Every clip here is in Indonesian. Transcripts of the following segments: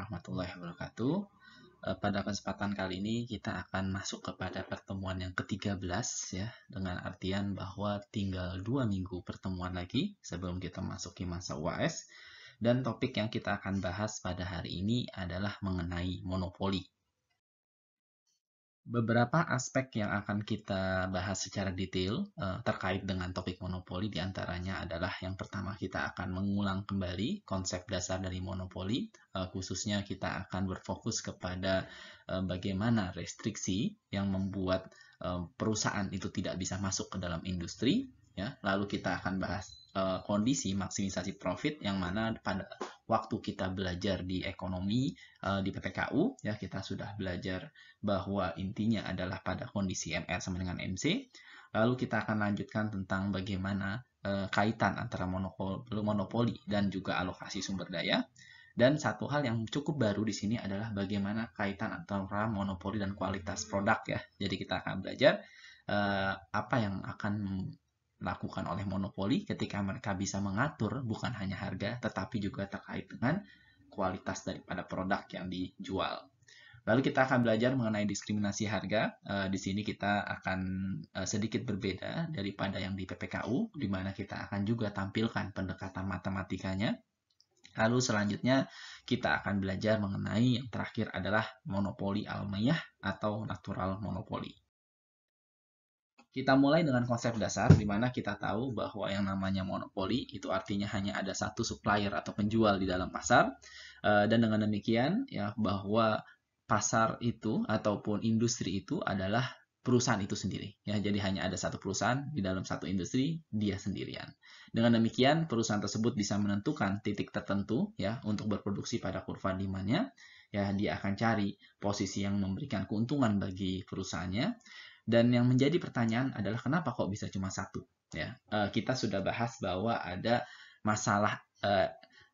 warahmatullahi wabarakatuh. Pada kesempatan kali ini kita akan masuk kepada pertemuan yang ke-13 ya, dengan artian bahwa tinggal 2 minggu pertemuan lagi sebelum kita masuki masa UAS. Dan topik yang kita akan bahas pada hari ini adalah mengenai monopoli. Beberapa aspek yang akan kita bahas secara detail terkait dengan topik monopoli diantaranya adalah yang pertama kita akan mengulang kembali konsep dasar dari monopoli, khususnya kita akan berfokus kepada bagaimana restriksi yang membuat perusahaan itu tidak bisa masuk ke dalam industri, ya. Lalu kita akan bahas kondisi maksimisasi profit yang mana pada waktu kita belajar di ekonomi di PPKU ya kita sudah belajar bahwa intinya adalah pada kondisi MR sama dengan MC. Lalu kita akan lanjutkan tentang bagaimana kaitan antara monopoli dan juga alokasi sumber daya. Dan satu hal yang cukup baru di sini adalah bagaimana kaitan antara monopoli dan kualitas produk ya. Jadi kita akan belajar apa yang akan dilakukan oleh monopoli ketika mereka bisa mengatur bukan hanya harga tetapi juga terkait dengan kualitas daripada produk yang dijual. Lalu kita akan belajar mengenai diskriminasi harga. Di sini kita akan sedikit berbeda daripada yang di PPKU, di mana kita akan juga tampilkan pendekatan matematikanya. Lalu selanjutnya kita akan belajar mengenai yang terakhir adalah monopoli alamiah atau natural monopoli. Kita mulai dengan konsep dasar, di mana kita tahu bahwa yang namanya monopoli itu artinya hanya ada satu supplier atau penjual di dalam pasar. Dan dengan demikian, ya bahwa pasar itu ataupun industri itu adalah perusahaan itu sendiri. Ya, jadi hanya ada satu perusahaan di dalam satu industri, dia sendirian. Dengan demikian, perusahaan tersebut bisa menentukan titik tertentu ya untuk berproduksi pada kurva demand-nya. Ya, dia akan cari posisi yang memberikan keuntungan bagi perusahaannya. Dan yang menjadi pertanyaan adalah kenapa kok bisa cuma satu? Ya, kita sudah bahas bahwa ada masalah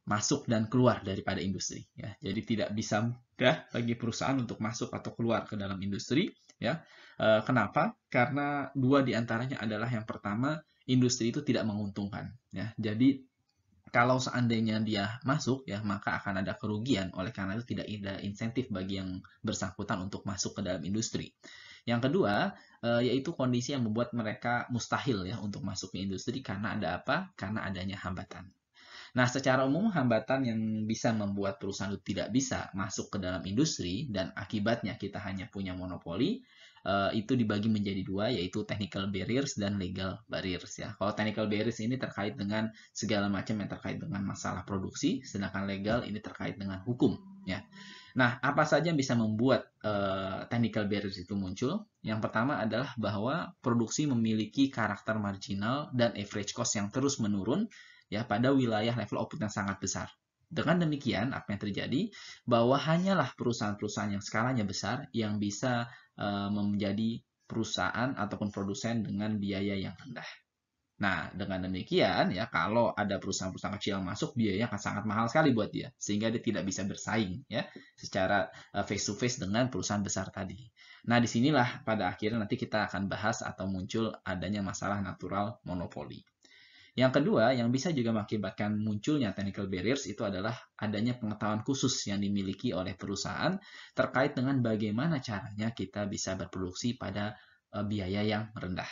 masuk dan keluar daripada industri. Ya, jadi tidak bisa mudah bagi perusahaan untuk masuk atau keluar ke dalam industri. Ya, kenapa? Karena dua diantaranya adalah yang pertama industri itu tidak menguntungkan. Ya, jadi kalau seandainya dia masuk ya maka akan ada kerugian, oleh karena itu tidak ada insentif bagi yang bersangkutan untuk masuk ke dalam industri. Yang kedua yaitu kondisi yang membuat mereka mustahil ya untuk masuk ke industri karena ada apa? Karena adanya hambatan. Nah, secara umum hambatan yang bisa membuat perusahaan itu tidak bisa masuk ke dalam industri dan akibatnya kita hanya punya monopoli itu dibagi menjadi dua, yaitu technical barriers dan legal barriers ya. Kalau technical barriers ini terkait dengan segala macam yang terkait dengan masalah produksi, sedangkan legal ini terkait dengan hukum ya. Nah, apa saja yang bisa membuat technical barriers itu muncul? Yang pertama adalah bahwa produksi memiliki karakter marginal dan average cost yang terus menurun ya pada wilayah level output yang sangat besar. Dengan demikian, apa yang terjadi? Bahwa hanyalah perusahaan-perusahaan yang skalanya besar yang bisa menjadi perusahaan ataupun produsen dengan biaya yang rendah. Nah, dengan demikian ya kalau ada perusahaan-perusahaan kecil yang masuk biayanya akan sangat mahal sekali buat dia sehingga dia tidak bisa bersaing ya secara face to face dengan perusahaan besar tadi. Nah, disinilah pada akhirnya nanti kita akan bahas atau muncul adanya masalah natural monopoli. Yang kedua, yang bisa juga mengakibatkan munculnya technical barriers itu adalah adanya pengetahuan khusus yang dimiliki oleh perusahaan terkait dengan bagaimana caranya kita bisa berproduksi pada biaya yang rendah.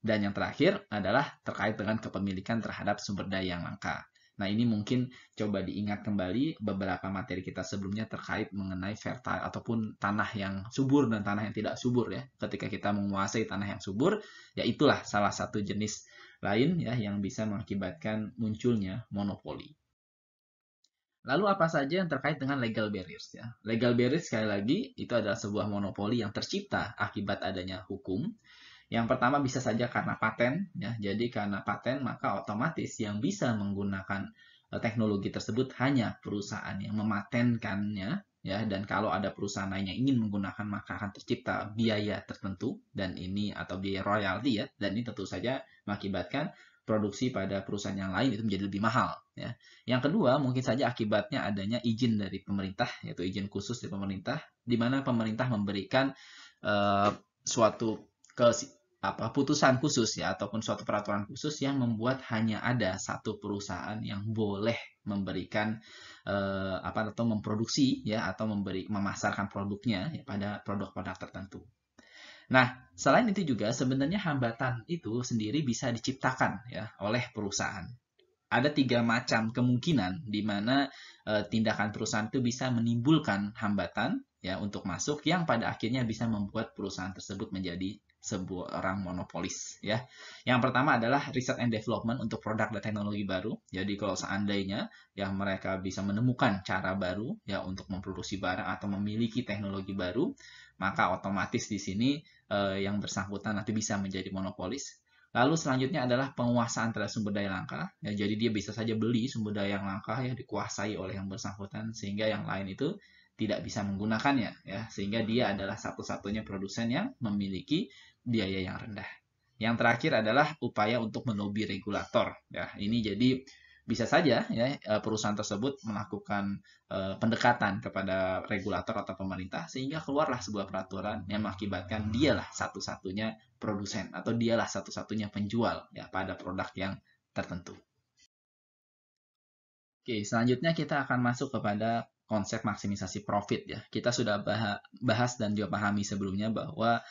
Dan yang terakhir adalah terkait dengan kepemilikan terhadap sumber daya yang langka. Nah, ini mungkin coba diingat kembali beberapa materi kita sebelumnya terkait mengenai fertile ataupun tanah yang subur dan tanah yang tidak subur ya. Ketika kita menguasai tanah yang subur, ya itulah salah satu jenis lain ya yang bisa mengakibatkan munculnya monopoli. Lalu apa saja yang terkait dengan legal barriers ya? Legal barriers sekali lagi itu adalah sebuah monopoli yang tercipta akibat adanya hukum. Yang pertama bisa saja karena paten ya. Jadi karena paten maka otomatis yang bisa menggunakan teknologi tersebut hanya perusahaan yang mematenkannya ya, dan kalau ada perusahaan lain yang ingin menggunakan maka akan tercipta biaya tertentu dan ini atau biaya royalti ya, dan ini tentu saja mengakibatkan produksi pada perusahaan yang lain itu menjadi lebih mahal ya. Yang kedua mungkin saja akibatnya adanya izin dari pemerintah, yaitu izin khusus dari pemerintah di mana pemerintah memberikan suatu putusan khusus ya ataupun suatu peraturan khusus yang membuat hanya ada satu perusahaan yang boleh memberikan atau memproduksi ya atau memasarkan produknya ya, pada produk-produk tertentu. Nah, selain itu juga sebenarnya hambatan itu sendiri bisa diciptakan ya oleh perusahaan. Ada 3 macam kemungkinan di mana tindakan perusahaan itu bisa menimbulkan hambatan ya untuk masuk yang pada akhirnya bisa membuat perusahaan tersebut menjadi sebuah monopolis ya. Yang pertama adalah research and development untuk produk dan teknologi baru. Jadi kalau seandainya ya mereka bisa menemukan cara baru ya untuk memproduksi barang atau memiliki teknologi baru, maka otomatis di sini yang bersangkutan nanti bisa menjadi monopolis. Lalu selanjutnya adalah penguasaan terhadap sumber daya langka. Ya, jadi dia bisa saja beli sumber daya yang langka yang dikuasai oleh yang bersangkutan sehingga yang lain itu tidak bisa menggunakannya ya, sehingga dia adalah satu-satunya produsen yang memiliki biaya yang rendah. Yang terakhir adalah upaya untuk melobi regulator. Ya, ini jadi bisa saja ya perusahaan tersebut melakukan pendekatan kepada regulator atau pemerintah sehingga keluarlah sebuah peraturan yang mengakibatkan dialah satu-satunya produsen atau dialah satu-satunya penjual ya pada produk yang tertentu. Oke, selanjutnya kita akan masuk kepada konsep maksimisasi profit ya. Kita sudah bahas dan juga pahami sebelumnya bahwa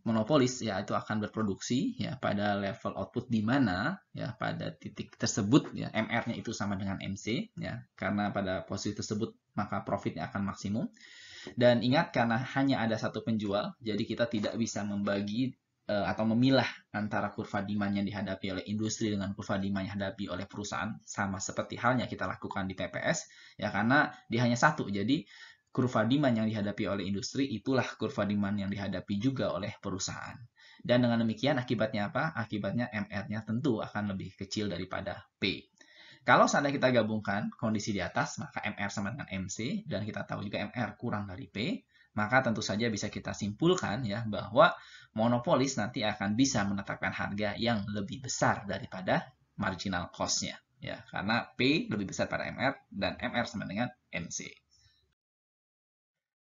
monopolis ya itu akan berproduksi ya pada level output di mana ya pada titik tersebut ya MR-nya itu sama dengan MC ya. Karena pada posisi tersebut maka profitnya akan maksimum. Dan ingat karena hanya ada satu penjual, jadi kita tidak bisa membagi atau memilah antara kurva demand yang dihadapi oleh industri dengan kurva demand yang dihadapi oleh perusahaan, sama seperti halnya kita lakukan di TPS ya, karena dia hanya satu. Jadi kurva demand yang dihadapi oleh industri itulah kurva demand yang dihadapi juga oleh perusahaan. Dan dengan demikian akibatnya apa? Akibatnya MR-nya tentu akan lebih kecil daripada P. Kalau seandainya kita gabungkan kondisi di atas, maka MR sama dengan MC, dan kita tahu juga MR kurang dari P, maka tentu saja bisa kita simpulkan ya bahwa monopolis nanti akan bisa menetapkan harga yang lebih besar daripada marginal cost-nya. Ya, karena P lebih besar pada MR dan MR sama dengan MC.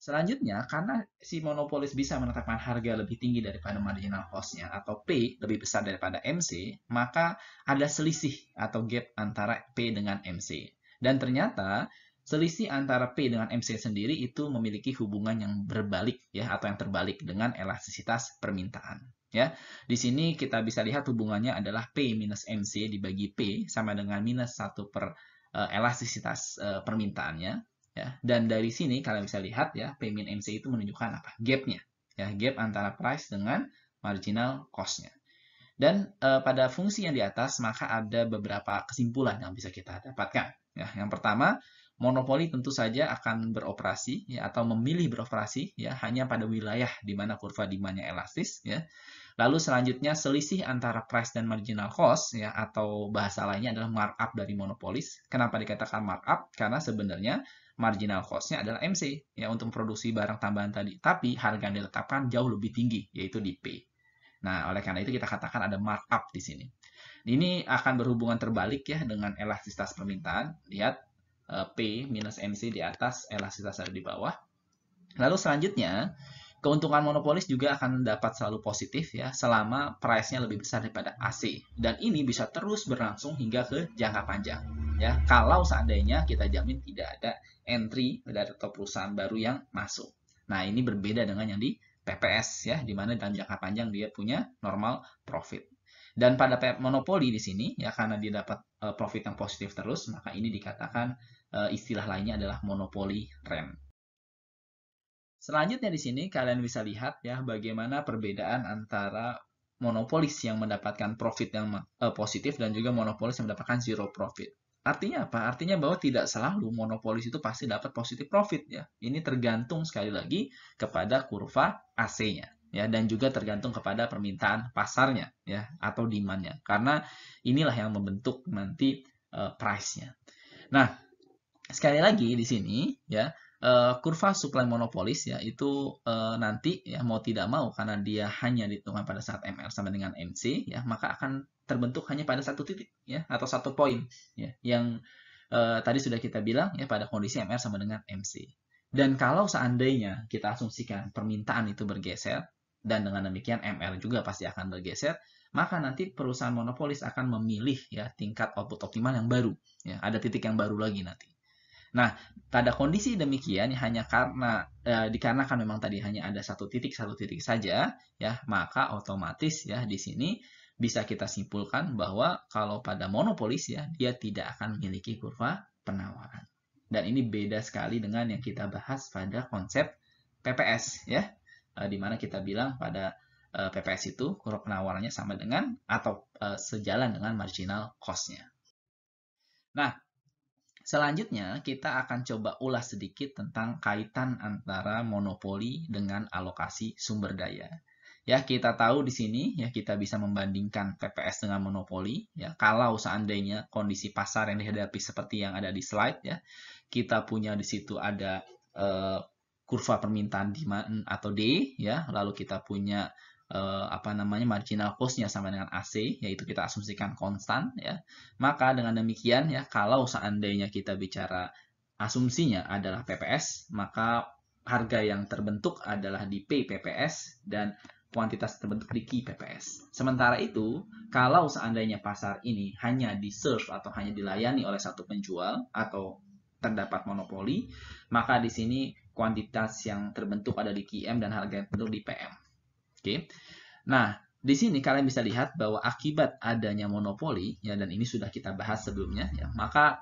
Selanjutnya, karena si monopolis bisa menetapkan harga lebih tinggi daripada marginal cost-nya atau P lebih besar daripada MC, maka ada selisih atau gap antara P dengan MC. Dan ternyata selisih antara P dengan MC sendiri itu memiliki hubungan yang berbalik ya atau yang terbalik dengan elastisitas permintaan. Ya, di sini kita bisa lihat hubungannya adalah P minus MC dibagi P sama dengan minus 1 per elastisitas permintaannya. Ya, dan dari sini kalian bisa lihat ya, P min MC itu menunjukkan apa? Gap-nya. Ya, gap antara price dengan marginal cost-nya. Dan pada fungsi yang di atas, maka ada beberapa kesimpulan yang bisa kita dapatkan. Ya, yang pertama, monopoli tentu saja akan beroperasi ya, atau memilih beroperasi ya hanya pada wilayah di mana kurva demand-nya elastis ya. Lalu selanjutnya selisih antara price dan marginal cost ya atau bahasa lainnya adalah markup dari monopolis. Kenapa dikatakan markup? Karena sebenarnya marginal cost-nya adalah MC ya untuk memproduksi barang tambahan tadi. Tapi harga yang ditetapkan jauh lebih tinggi yaitu di P. Nah, oleh karena itu kita katakan ada markup di sini. Ini akan berhubungan terbalik ya dengan elastisitas permintaan. Lihat P minus MC di atas, elastisitas ada di bawah. Lalu selanjutnya, keuntungan monopolis juga akan dapat selalu positif ya selama price-nya lebih besar daripada AC. Dan ini bisa terus berlangsung hingga ke jangka panjang. Ya, kalau seandainya kita jamin tidak ada entry dari atau perusahaan baru yang masuk. Nah, ini berbeda dengan yang di PPS ya, di mana dalam jangka panjang dia punya normal profit. Dan pada monopoli di sini ya karena dia dapat profit yang positif terus, maka ini dikatakan istilah lainnya adalah monopoli rem. Selanjutnya di sini kalian bisa lihat ya bagaimana perbedaan antara monopolis yang mendapatkan profit yang positif dan juga monopolis yang mendapatkan zero profit. Artinya apa? Artinya bahwa tidak selalu monopolis itu pasti dapat positif profit ya. Ini tergantung sekali lagi kepada kurva AC-nya ya dan juga tergantung kepada permintaan pasarnya ya atau demand-nya. Karena inilah yang membentuk nanti price-nya. Nah, sekali lagi di sini ya kurva supply monopolis ya itu nanti ya mau tidak mau karena dia hanya ditentukan pada saat MR sama dengan MC ya maka akan terbentuk hanya pada satu titik ya atau satu poin ya yang tadi sudah kita bilang ya pada kondisi MR sama dengan MC. Dan kalau seandainya kita asumsikan permintaan itu bergeser dan dengan demikian MR juga pasti akan bergeser, maka nanti perusahaan monopolis akan memilih ya tingkat output optimal yang baru. Ya, ada titik yang baru lagi nanti. Nah, pada kondisi demikian hanya karena dikarenakan memang tadi hanya ada satu titik saja, ya, maka otomatis ya di sini bisa kita simpulkan bahwa kalau pada monopolis ya dia tidak akan memiliki kurva penawaran. Dan ini beda sekali dengan yang kita bahas pada konsep PPS ya, di mana kita bilang pada PPS itu kurva penawarannya sama dengan atau sejalan dengan marginal cost-nya. Nah, selanjutnya, kita akan coba ulas sedikit tentang kaitan antara monopoli dengan alokasi sumber daya. Ya, kita tahu di sini ya kita bisa membandingkan PPS dengan monopoli ya. Kalau seandainya kondisi pasar yang dihadapi seperti yang ada di slide ya, kita punya di situ ada kurva permintaan demand atau D ya, lalu kita punya marginal cost-nya sama dengan AC, yaitu kita asumsikan konstan ya. Maka dengan demikian ya, kalau seandainya kita bicara asumsinya adalah PPS, maka harga yang terbentuk adalah di P PPS dan kuantitas terbentuk di Q PPS. Sementara itu, kalau seandainya pasar ini hanya di-serve atau hanya dilayani oleh satu penjual atau terdapat monopoli, maka di sini kuantitas yang terbentuk ada di QM dan harga yang terbentuk di PM. Oke. Nah, di sini kalian bisa lihat bahwa akibat adanya monopoli ya, dan ini sudah kita bahas sebelumnya ya, maka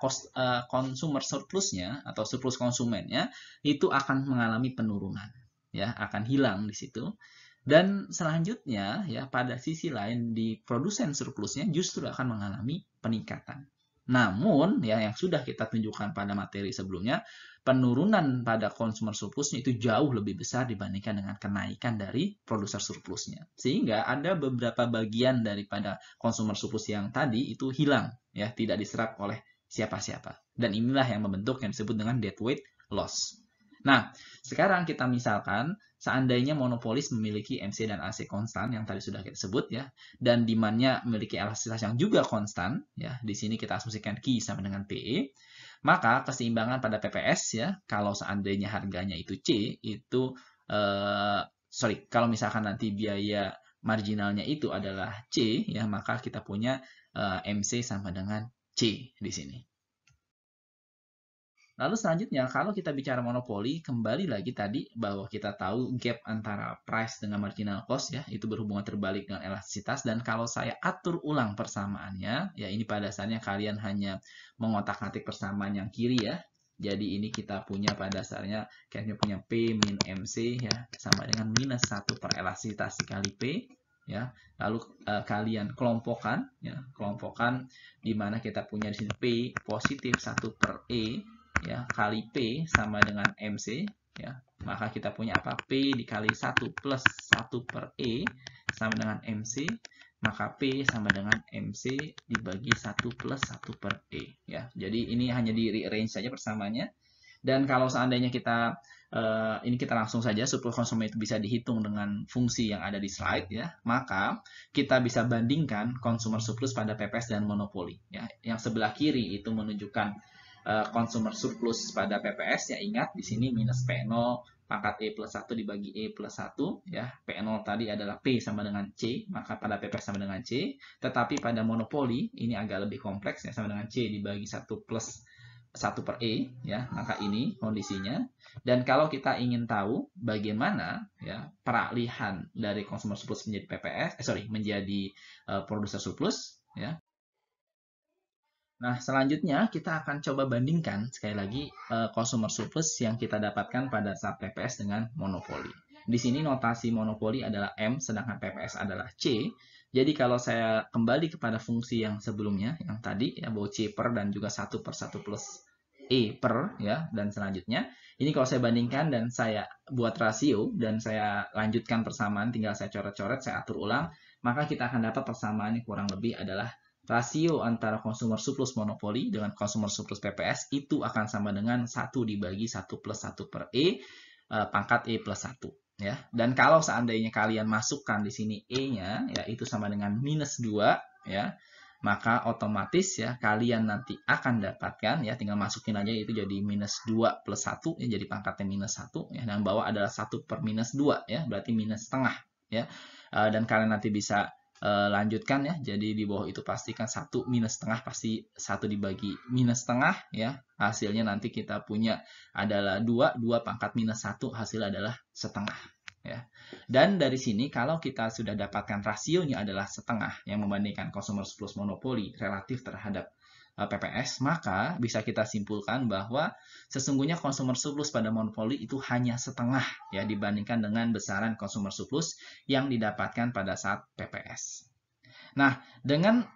consumer surplusnya atau surplus konsumennya itu akan mengalami penurunan ya, akan hilang di situ. Dan selanjutnya ya pada sisi lain di produsen surplusnya justru akan mengalami peningkatan. Namun ya yang sudah kita tunjukkan pada materi sebelumnya, penurunan pada consumer surplusnya itu jauh lebih besar dibandingkan dengan kenaikan dari produser surplusnya. Sehingga ada beberapa bagian daripada consumer surplus yang tadi itu hilang ya, tidak diserap oleh siapa-siapa. Dan inilah yang membentuk yang disebut dengan deadweight loss. Nah, sekarang kita misalkan seandainya monopolis memiliki MC dan AC konstan yang tadi sudah kita sebut ya, dan demand-nya memiliki elastisitas yang juga konstan ya. Di sini kita asumsikan Q sama dengan PE. Maka keseimbangan pada PPS ya, kalau seandainya harganya itu C, itu kalau misalkan nanti biaya marginalnya itu adalah C ya, maka kita punya MC sama dengan C di sini. Lalu selanjutnya, kalau kita bicara monopoli, kembali lagi tadi bahwa kita tahu gap antara price dengan marginal cost ya, itu berhubungan terbalik dengan elastisitas. Dan kalau saya atur ulang persamaannya, ya ini pada dasarnya kalian hanya mengotak-atik persamaan yang kiri ya. Jadi ini kita punya pada dasarnya, kalian punya P min MC ya, sama dengan minus 1 per elastisitas dikali P. Ya, lalu kalian kelompokkan ya, di mana kita punya di sini P positif 1 per E ya kali P sama dengan MC ya, maka kita punya apa? P dikali 1 plus 1 per E sama dengan MC, maka P sama dengan MC dibagi 1 plus 1 per E ya. Jadi ini hanya di rearrange saja persamaannya. Dan kalau seandainya kita ini kita langsung saja surplus konsumen itu bisa dihitung dengan fungsi yang ada di slide ya, maka kita bisa bandingkan consumer surplus pada PPS dan monopoli ya. Yang sebelah kiri itu menunjukkan consumer surplus pada PPS ya, ingat di sini minus P0 pangkat E plus 1 dibagi E plus 1 ya. P0 tadi adalah P sama dengan C, maka pada PPS sama dengan C. Tetapi pada monopoli ini agak lebih kompleks ya, sama dengan C dibagi 1 plus 1 per E ya, maka ini kondisinya. Dan kalau kita ingin tahu bagaimana ya peralihan dari consumer surplus menjadi PPS menjadi producer surplus ya. Nah, selanjutnya kita akan coba bandingkan sekali lagi consumer surplus yang kita dapatkan pada saat PPS dengan monopoli. Di sini notasi monopoli adalah M, sedangkan PPS adalah C. Jadi kalau saya kembali kepada fungsi yang sebelumnya, yang tadi ya, bahwa C per dan juga 1 per 1 plus E per ya, dan selanjutnya. Ini kalau saya bandingkan dan saya buat rasio dan saya lanjutkan persamaan, tinggal saya coret-coret, saya atur ulang, maka kita akan dapat persamaannya kurang lebih adalah rasio antara consumer surplus monopoli dengan consumer surplus PPS itu akan sama dengan 1 dibagi 1 plus 1 per E pangkat E plus 1 ya. Dan kalau seandainya kalian masukkan di sini E-nya ya itu sama dengan minus 2 ya, maka otomatis ya kalian nanti akan dapatkan ya, tinggal masukin aja itu jadi minus 2 plus 1 ya, jadi pangkatnya minus 1 ya, dan bawah adalah 1 per minus 2 ya, berarti minus setengah ya. Dan kalian nanti bisa lanjutkan ya. Jadi di bawah itu pastikan 1 minus setengah, pasti 1 dibagi minus setengah ya. Hasilnya nanti kita punya adalah 2 pangkat minus 1, hasil adalah setengah ya. Dan dari sini kalau kita sudah dapatkan rasionya adalah setengah yang membandingkan consumer surplus monopoli relatif terhadap PPS, maka bisa kita simpulkan bahwa sesungguhnya consumer surplus pada monopoli itu hanya setengah ya dibandingkan dengan besaran consumer surplus yang didapatkan pada saat PPS. Nah, dengan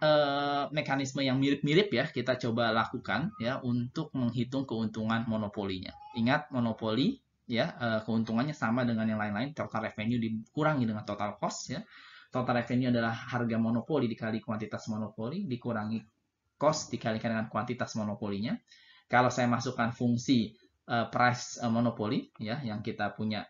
mekanisme yang mirip-mirip ya, kita coba lakukan ya untuk menghitung keuntungan monopolinya. Ingat, monopoli ya keuntungannya sama dengan yang lain-lain, total revenue dikurangi dengan total cost ya. Total revenue adalah harga monopoli dikali kuantitas monopoli dikurangi cost dikalikan dengan kuantitas monopolinya. Kalau saya masukkan fungsi price monopoli ya yang kita punya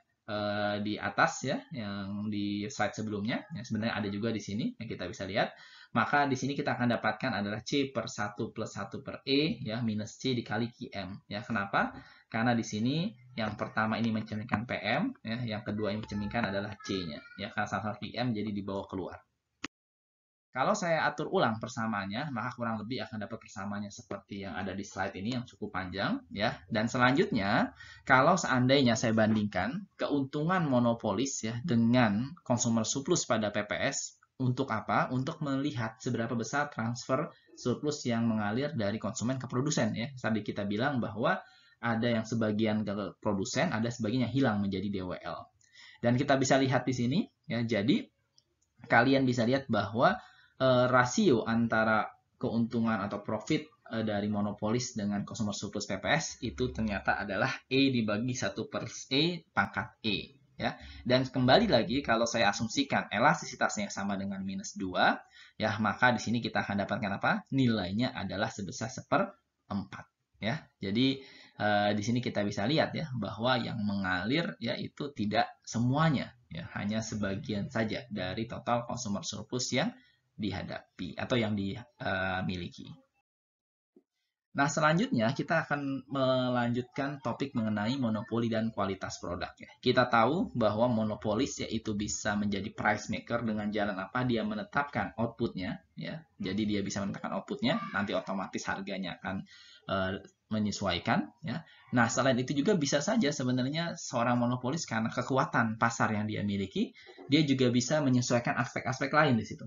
di atas ya yang di slide sebelumnya ya, sebenarnya ada juga di sini yang kita bisa lihat, maka di sini kita akan dapatkan adalah C per 1 plus 1 per E ya minus C dikali QM ya. Kenapa? Karena di sini yang pertama ini mencerminkan PM ya, yang kedua ini mencerminkan adalah C-nya ya, karena sama-sama PM jadi dibawa keluar. Kalau saya atur ulang persamaannya, maka kurang lebih akan dapat persamaannya seperti yang ada di slide ini yang cukup panjang ya. Dan selanjutnya, kalau seandainya saya bandingkan keuntungan monopolis ya dengan consumer surplus pada PPS, untuk apa? Untuk melihat seberapa besar transfer surplus yang mengalir dari konsumen ke produsen ya. Tadi kita bilang bahwa ada yang sebagian ke produsen, ada sebagian yang hilang menjadi DWL. Dan kita bisa lihat di sini ya. Jadi kalian bisa lihat bahwa rasio antara keuntungan atau profit dari monopolis dengan consumer surplus PPS itu ternyata adalah E dibagi 1 per E pangkat E ya. Dan kembali lagi kalau saya asumsikan elastisitasnya sama dengan minus 2 ya, maka di sini kita akan dapatkan apa? Nilainya adalah sebesar 1/4 ya. Jadi di sini kita bisa lihat ya bahwa yang mengalir ya itu tidak semuanya ya, hanya sebagian saja dari total consumer surplus yang dihadapi atau yang dimiliki. Nah, selanjutnya kita akan melanjutkan topik mengenai monopoli dan kualitas produk ya. Kita tahu bahwa monopolis yaitu bisa menjadi price maker dengan jalan apa? Dia menetapkan outputnya ya. Jadi dia bisa menetapkan outputnya, nanti otomatis harganya akan menyesuaikan ya. Nah, selain itu juga bisa saja sebenarnya seorang monopolis karena kekuatan pasar yang dia miliki, dia juga bisa menyesuaikan aspek-aspek lain di situ.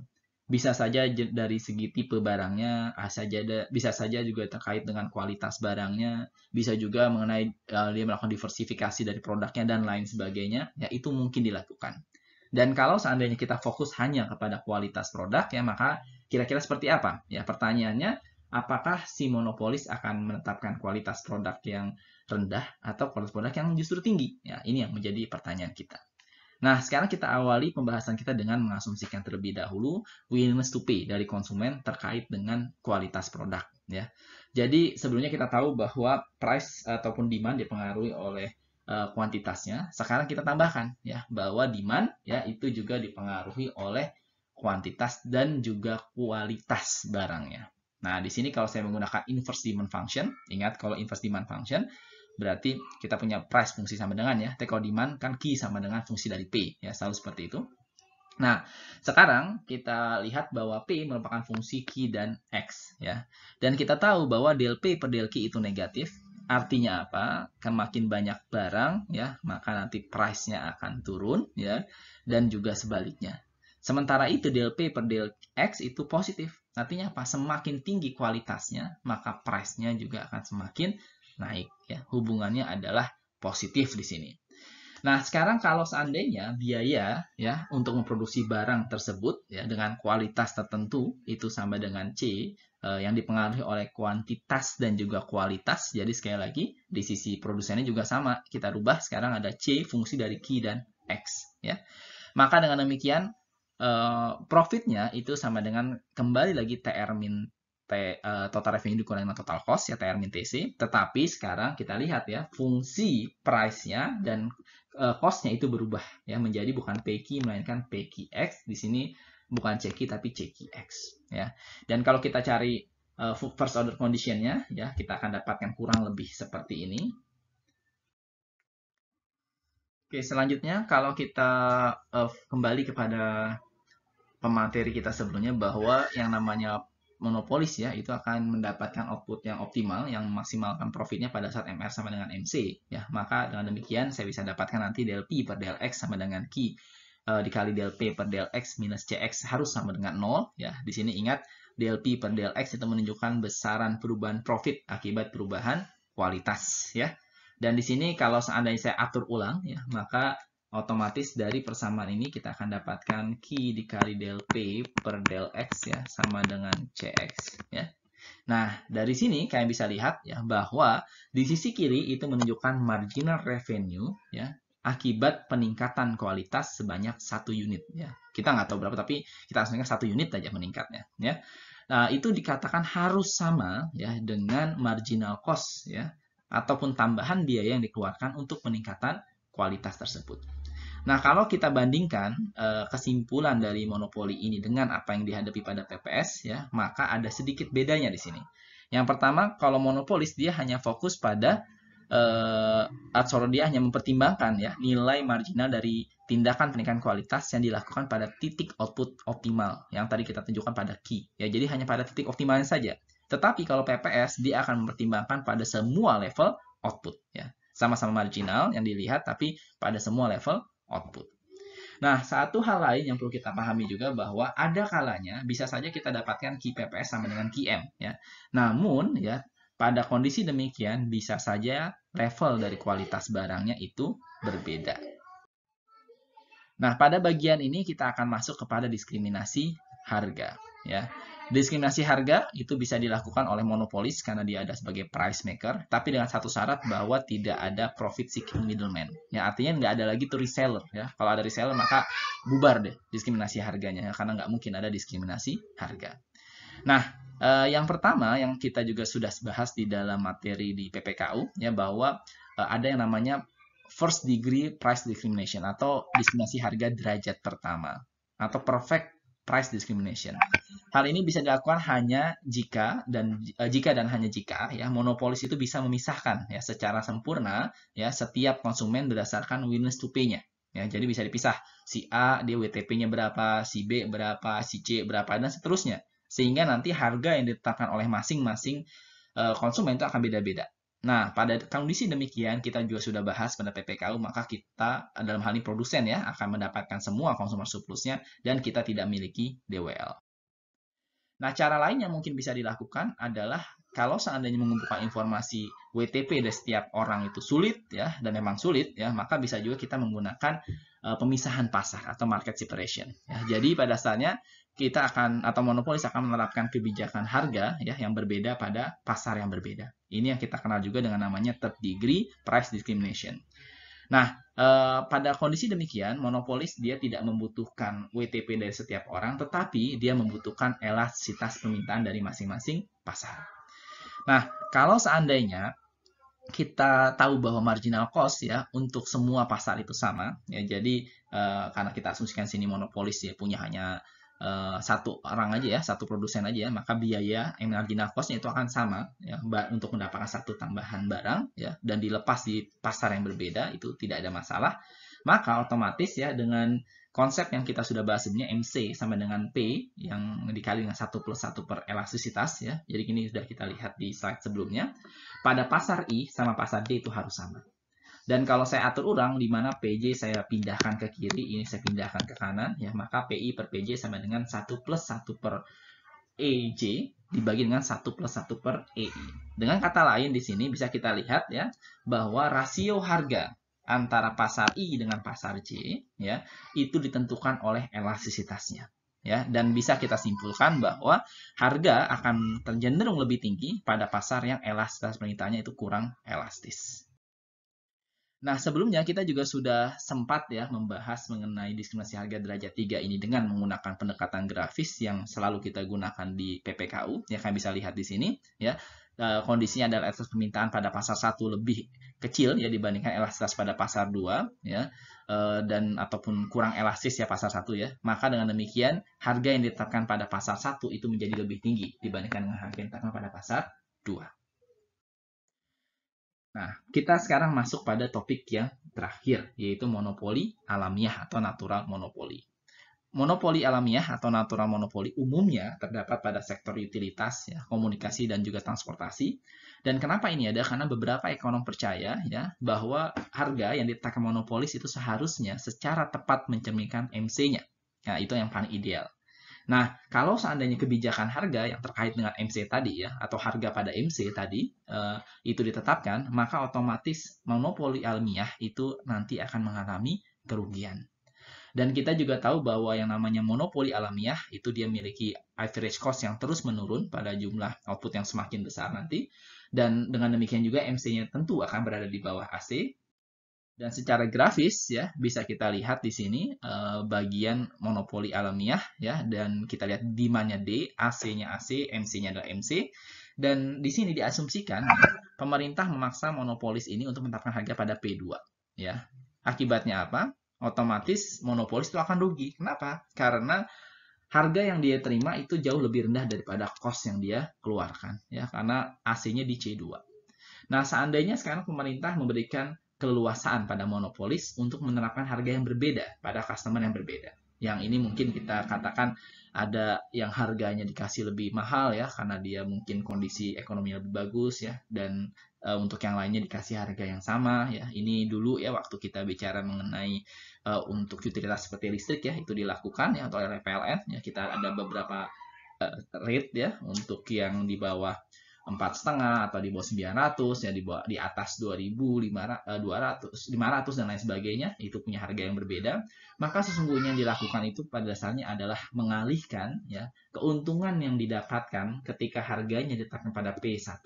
Bisa saja dari segi tipe barangnya, bisa saja juga terkait dengan kualitas barangnya, bisa juga mengenai dia melakukan diversifikasi dari produknya dan lain sebagainya, ya itu mungkin dilakukan. Dan kalau seandainya kita fokus hanya kepada kualitas produk, ya maka kira-kira seperti apa? Ya pertanyaannya, apakah si monopolis akan menetapkan kualitas produk yang rendah atau kualitas produk yang justru tinggi? Ya ini yang menjadi pertanyaan kita. Nah, sekarang kita awali pembahasan kita dengan mengasumsikan terlebih dahulu willingness to pay dari konsumen terkait dengan kualitas produk. Ya. Jadi, sebelumnya kita tahu bahwa price ataupun demand dipengaruhi oleh kuantitasnya. Sekarang kita tambahkan ya bahwa demand ya itu juga dipengaruhi oleh kuantitas dan juga kualitas barangnya. Nah, di sini kalau saya menggunakan inverse demand function, ingat kalau inverse demand function berarti kita punya price fungsi sama dengan ya. Kalau demand kan Q sama dengan fungsi dari P ya, selalu seperti itu. Nah, sekarang kita lihat bahwa P merupakan fungsi Q dan X ya. Dan kita tahu bahwa del P per del Q itu negatif. Artinya apa? Kan makin banyak barang ya, maka nanti price-nya akan turun ya, dan juga sebaliknya. Sementara itu del P per del X itu positif. Artinya apa? Semakin tinggi kualitasnya, maka price-nya juga akan semakin naik ya. Hubungannya adalah positif di sini. Nah, sekarang kalau seandainya biaya ya untuk memproduksi barang tersebut ya dengan kualitas tertentu itu sama dengan C yang dipengaruhi oleh kuantitas dan juga kualitas. Jadi sekali lagi di sisi produsennya juga sama. Kita rubah sekarang ada C fungsi dari Q dan X ya. Maka dengan demikian profitnya itu sama dengan kembali lagi TR min total revenue dikurangi dengan total cost ya TR min TC. Tetapi sekarang kita lihat ya fungsi price-nya dan cost-nya itu berubah ya menjadi bukan PQ melainkan PQX. Di sini bukan CQ tapi CQX ya. Dan kalau kita cari first order condition-nya ya kita akan dapatkan kurang lebih seperti ini. Oke, selanjutnya kalau kita kembali kepada pemateri kita sebelumnya bahwa yang namanya monopolis ya itu akan mendapatkan output yang optimal yang memaksimalkan profitnya pada saat MR sama dengan MC ya. Maka dengan demikian saya bisa dapatkan nanti del P per del X sama dengan Q dikali del P per del X minus CX harus sama dengan 0 ya. Di sini ingat del P per del X itu menunjukkan besaran perubahan profit akibat perubahan kualitas ya. Dan di sini kalau seandainya saya atur ulang ya, maka otomatis dari persamaan ini kita akan dapatkan Q dikali del P per del X ya sama dengan CX ya. Nah, dari sini kalian bisa lihat ya bahwa di sisi kiri itu menunjukkan marginal revenue ya akibat peningkatan kualitas sebanyak 1 unit ya. Kita nggak tahu berapa tapi kita asumsikan 1 unit aja meningkatnya ya. Nah, itu dikatakan harus sama ya dengan marginal cost ya ataupun tambahan biaya yang dikeluarkan untuk peningkatan kualitas tersebut. Nah, kalau kita bandingkan kesimpulan dari monopoli ini dengan apa yang dihadapi pada PPS, ya, maka ada sedikit bedanya di sini. Yang pertama, kalau monopolis dia hanya fokus pada dia hanya mempertimbangkan ya nilai marginal dari tindakan peningkatan kualitas yang dilakukan pada titik output optimal yang tadi kita tunjukkan pada key. Ya, jadi hanya pada titik optimalnya saja. Tetapi kalau PPS dia akan mempertimbangkan pada semua level output ya. Sama-sama marginal yang dilihat tapi pada semua level output. Nah, satu hal lain yang perlu kita pahami juga bahwa ada kalanya bisa saja kita dapatkan key PPS sama dengan key M ya. Namun ya pada kondisi demikian bisa saja level dari kualitas barangnya itu berbeda. Nah, pada bagian ini kita akan masuk kepada diskriminasi harga ya. Diskriminasi harga itu bisa dilakukan oleh monopolis karena dia ada sebagai price maker, tapi dengan satu syarat bahwa tidak ada profit seeking middleman. Ya, artinya nggak ada lagi tuh reseller. Ya. Kalau ada reseller maka bubar deh diskriminasi harganya, ya, karena nggak mungkin ada diskriminasi harga. Nah, yang pertama yang kita juga sudah bahas di dalam materi di PPKU, ya bahwa ada yang namanya first degree price discrimination atau diskriminasi harga derajat pertama atau perfect price discrimination. Hal ini bisa dilakukan hanya jika dan hanya jika ya monopolis itu bisa memisahkan ya secara sempurna ya setiap konsumen berdasarkan willingness to pay-nya. Ya, jadi bisa dipisah si A dia WTP-nya berapa, si B berapa, si C berapa dan seterusnya. Sehingga nanti harga yang ditetapkan oleh masing-masing konsumen itu akan beda-beda. Nah, pada kondisi demikian kita juga sudah bahas pada PPKU, maka kita dalam hal ini produsen ya akan mendapatkan semua konsumer surplusnya dan kita tidak memiliki DWL. Nah, cara lain yang mungkin bisa dilakukan adalah kalau seandainya mengumpulkan informasi WTP dari setiap orang itu sulit ya dan memang sulit ya, maka bisa juga kita menggunakan pemisahan pasar atau market separation. Ya, jadi pada dasarnya kita akan atau monopolis akan menerapkan kebijakan harga ya yang berbeda pada pasar yang berbeda. Ini yang kita kenal juga dengan namanya third degree price discrimination. Nah, pada kondisi demikian, monopolis dia tidak membutuhkan WTP dari setiap orang, tetapi dia membutuhkan elastisitas permintaan dari masing-masing pasar. Nah, kalau seandainya kita tahu bahwa marginal cost ya untuk semua pasar itu sama, ya jadi karena kita asumsikan sini monopolis ya punya hanya satu orang aja ya, satu produsen aja ya, maka biaya marginal cost-nya itu akan sama ya, untuk mendapatkan satu tambahan barang ya dan dilepas di pasar yang berbeda itu tidak ada masalah. Maka otomatis ya dengan konsep yang kita sudah bahas sebelumnya MC sama dengan P yang dikali dengan 1 plus 1 per elastisitas ya. Jadi ini sudah kita lihat di slide sebelumnya. Pada pasar I sama pasar D itu harus sama. Dan kalau saya atur ulang, di mana PJ saya pindahkan ke kiri, ini saya pindahkan ke kanan, ya maka PI per PJ sama dengan 1 plus 1 per EJ dibagi dengan 1 plus 1 per EI. Dengan kata lain di sini bisa kita lihat ya bahwa rasio harga antara pasar I dengan pasar J ya itu ditentukan oleh elastisitasnya. Ya, dan bisa kita simpulkan bahwa harga akan cenderung lebih tinggi pada pasar yang elastisitas permintaannya itu kurang elastis. Nah, sebelumnya kita juga sudah sempat ya membahas mengenai diskriminasi harga derajat 3 ini dengan menggunakan pendekatan grafis yang selalu kita gunakan di PPKU. Ya, kalian bisa lihat di sini ya. Kondisinya adalah elastisitas permintaan pada pasar 1 lebih kecil ya dibandingkan elastisitas pada pasar 2 ya. Dan ataupun kurang elastis ya pasar 1 ya. Maka dengan demikian harga yang ditetapkan pada pasar 1 itu menjadi lebih tinggi dibandingkan dengan harga yang ditetapkan pada pasar 2. Nah, kita sekarang masuk pada topik yang terakhir, yaitu monopoli alamiah atau natural monopoli. Monopoli alamiah atau natural monopoli umumnya terdapat pada sektor utilitas, ya, komunikasi, dan juga transportasi. Dan kenapa ini ada? Karena beberapa ekonom percaya ya bahwa harga yang ditetapkan monopolis itu seharusnya secara tepat mencerminkan MC-nya. Nah, itu yang paling ideal. Nah, kalau seandainya kebijakan harga yang terkait dengan MC tadi ya, atau harga pada MC tadi, itu ditetapkan, maka otomatis monopoli alamiah itu nanti akan mengalami kerugian. Dan kita juga tahu bahwa yang namanya monopoli alamiah itu dia memiliki average cost yang terus menurun pada jumlah output yang semakin besar nanti. Dan dengan demikian juga MC-nya tentu akan berada di bawah AC. Dan secara grafis ya bisa kita lihat di sini bagian monopoli alamiah ya, dan kita lihat demand-nya D, AC-nya AC, MC-nya adalah MC. Dan di sini diasumsikan ya, pemerintah memaksa monopolis ini untuk menetapkan harga pada P2 ya. Akibatnya apa? Otomatis monopolis itu akan rugi. Kenapa? Karena harga yang dia terima itu jauh lebih rendah daripada cost yang dia keluarkan ya, karena AC-nya di C2. Nah, seandainya sekarang pemerintah memberikan keleluasaan pada monopolis untuk menerapkan harga yang berbeda pada customer yang berbeda. Yang ini mungkin kita katakan ada yang harganya dikasih lebih mahal ya, karena dia mungkin kondisi ekonomi lebih bagus ya, dan untuk yang lainnya dikasih harga yang sama ya. Ini dulu ya waktu kita bicara mengenai untuk utilitas seperti listrik ya, itu dilakukan ya oleh PLN ya, kita ada beberapa rate ya untuk yang di bawah 4,5 atau di bawah 900 ya, di atas 2.500 500 dan lain sebagainya, itu punya harga yang berbeda. Maka sesungguhnya yang dilakukan itu pada dasarnya adalah mengalihkan ya keuntungan yang didapatkan ketika harganya ditetapkan pada P1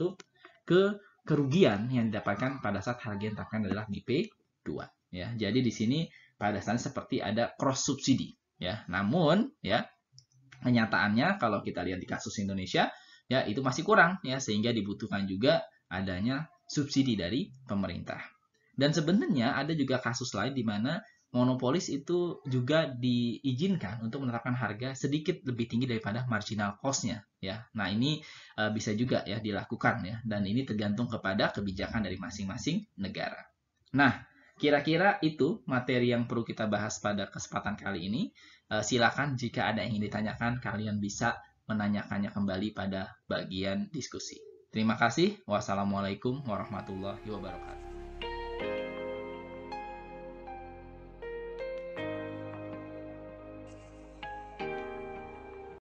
ke kerugian yang didapatkan pada saat harga yang ditetapkan adalah di P2 ya. Jadi di sini pada dasarnya seperti ada cross subsidi ya. Namun ya kenyataannya kalau kita lihat di kasus Indonesia ya itu masih kurang ya, sehingga dibutuhkan juga adanya subsidi dari pemerintah. Dan sebenarnya ada juga kasus lain di mana monopolis itu juga diizinkan untuk menerapkan harga sedikit lebih tinggi daripada marginal cost-nya ya. Nah, ini bisa juga ya dilakukan ya, dan ini tergantung kepada kebijakan dari masing-masing negara. Nah, kira-kira itu materi yang perlu kita bahas pada kesempatan kali ini. Silakan jika ada yang ingin ditanyakan, kalian bisa menanyakannya kembali pada bagian diskusi. Terima kasih. Wassalamualaikum warahmatullahi wabarakatuh.